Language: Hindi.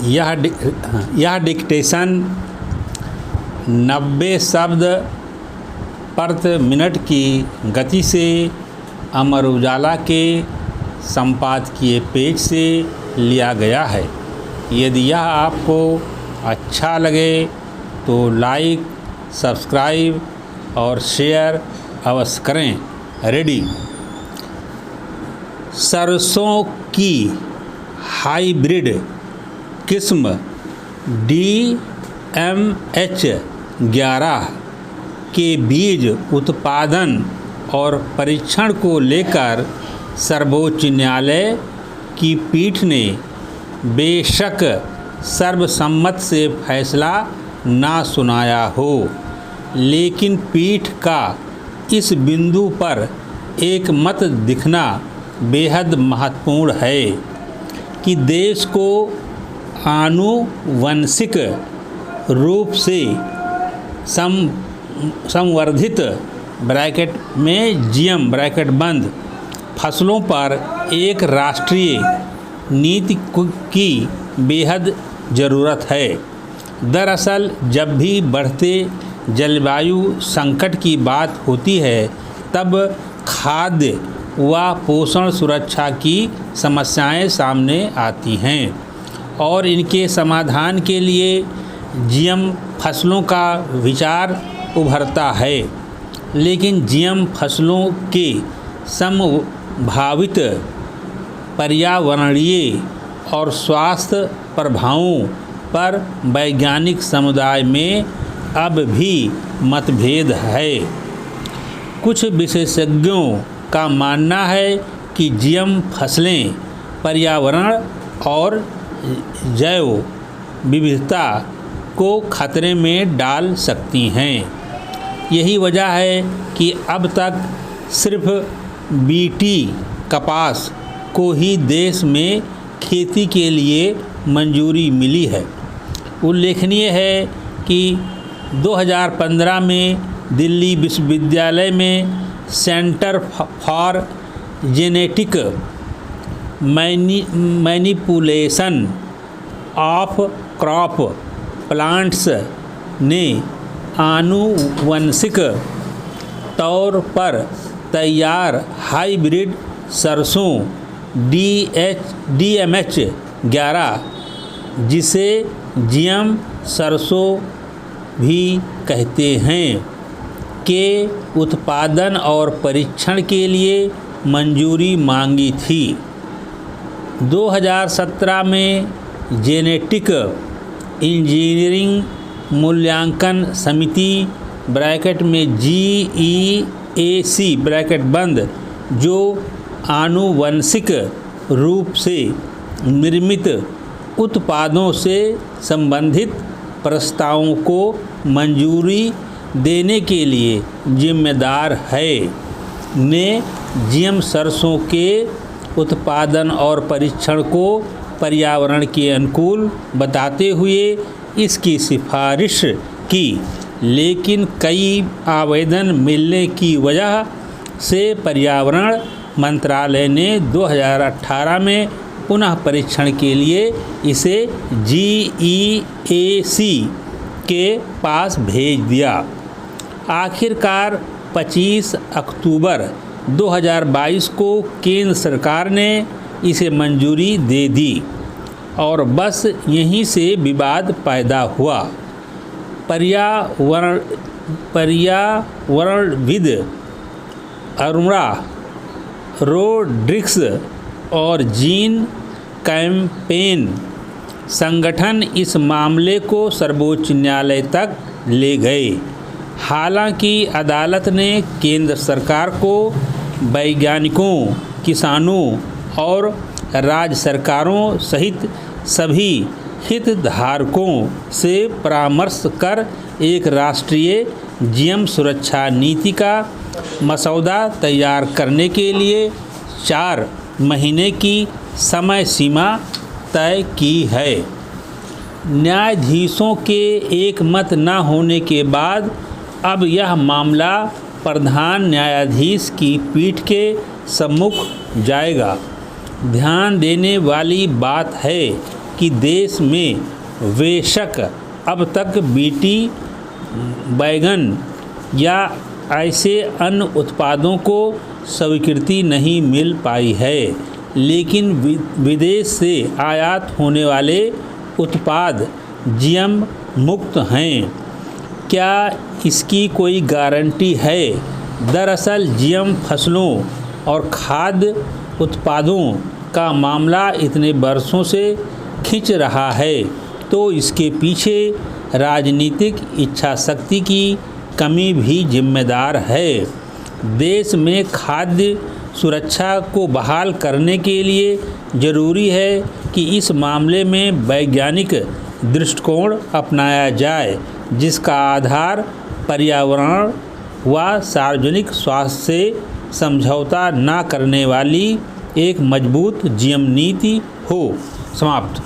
यह डिक्टेशन 90 शब्द प्रति मिनट की गति से अमर उजाला के संपादकीय पेज से लिया गया है। यदि यह आपको अच्छा लगे तो लाइक, सब्सक्राइब और शेयर अवश्य करें। रेडी। सरसों की हाइब्रिड किस्म DMH11 के बीज उत्पादन और परीक्षण को लेकर सर्वोच्च न्यायालय की पीठ ने बेशक सर्वसम्मत से फैसला ना सुनाया हो, लेकिन पीठ का इस बिंदु पर एक मत दिखना बेहद महत्वपूर्ण है कि देश को आनुवंशिक रूप से संवर्धित ब्रैकेट में जीएम ब्रैकेट बंद फसलों पर एक राष्ट्रीय नीति की बेहद ज़रूरत है। दरअसल जब भी बढ़ते जलवायु संकट की बात होती है तब खाद्य व पोषण सुरक्षा की समस्याएं सामने आती हैं और इनके समाधान के लिए जीएम फसलों का विचार उभरता है। लेकिन जीएम फसलों के संभावित पर्यावरणीय और स्वास्थ्य प्रभावों पर वैज्ञानिक समुदाय में अब भी मतभेद है। कुछ विशेषज्ञों का मानना है कि जीएम फसलें पर्यावरण और जैव विविधता को खतरे में डाल सकती हैं। यही वजह है कि अब तक सिर्फ बीटी कपास को ही देश में खेती के लिए मंजूरी मिली है। उल्लेखनीय है कि 2015 में दिल्ली विश्वविद्यालय में centre for genetic manipulation of crop plants ने आनुवंशिक तौर पर तैयार हाइब्रिड सरसों DMH11, जिसे जीएम सरसों भी कहते हैं, के उत्पादन और परीक्षण के लिए मंजूरी मांगी थी। 2017 में जेनेटिक इंजीनियरिंग मूल्यांकन समिति ब्रैकेट में GEAC ब्रैकेट बंद, जो आनुवंशिक रूप से निर्मित उत्पादों से संबंधित प्रस्तावों को मंजूरी देने के लिए जिम्मेदार है, ने जीएम सरसों के उत्पादन और परीक्षण को पर्यावरण के अनुकूल बताते हुए इसकी सिफारिश की। लेकिन कई आवेदन मिलने की वजह से पर्यावरण मंत्रालय ने 2018 में पुनः परीक्षण के लिए इसे GEAC के पास भेज दिया। आखिरकार 25 अक्टूबर 2022 को केंद्र सरकार ने इसे मंजूरी दे दी और बस यहीं से विवाद पैदा हुआ। पर्यावरणविद अरुणा रोड्रिग्स और जीन कैंपेन संगठन इस मामले को सर्वोच्च न्यायालय तक ले गए। हालांकि अदालत ने केंद्र सरकार को वैज्ञानिकों, किसानों और राज्य सरकारों सहित सभी हितधारकों से परामर्श कर एक राष्ट्रीय जीएम सुरक्षा नीति का मसौदा तैयार करने के लिए 4 महीने की समय सीमा तय की है। न्यायाधीशों के एक मत न होने के बाद अब यह मामला प्रधान न्यायाधीश की पीठ के सम्मुख जाएगा। ध्यान देने वाली बात है कि देश में बेशक अब तक बीटी, बैगन या ऐसे अन्य उत्पादों को स्वीकृति नहीं मिल पाई है, लेकिन विदेश से आयात होने वाले उत्पाद जीएम मुक्त हैं। क्या इसकी कोई गारंटी है? दरअसल जीएम फसलों और खाद्य उत्पादों का मामला इतने वर्षों से खिंच रहा है तो इसके पीछे राजनीतिक इच्छाशक्ति की कमी भी जिम्मेदार है। देश में खाद्य सुरक्षा को बहाल करने के लिए ज़रूरी है कि इस मामले में वैज्ञानिक दृष्टिकोण अपनाया जाए, जिसका आधार पर्यावरण व सार्वजनिक स्वास्थ्य से समझौता न करने वाली एक मजबूत जीएम नीति हो। समाप्त।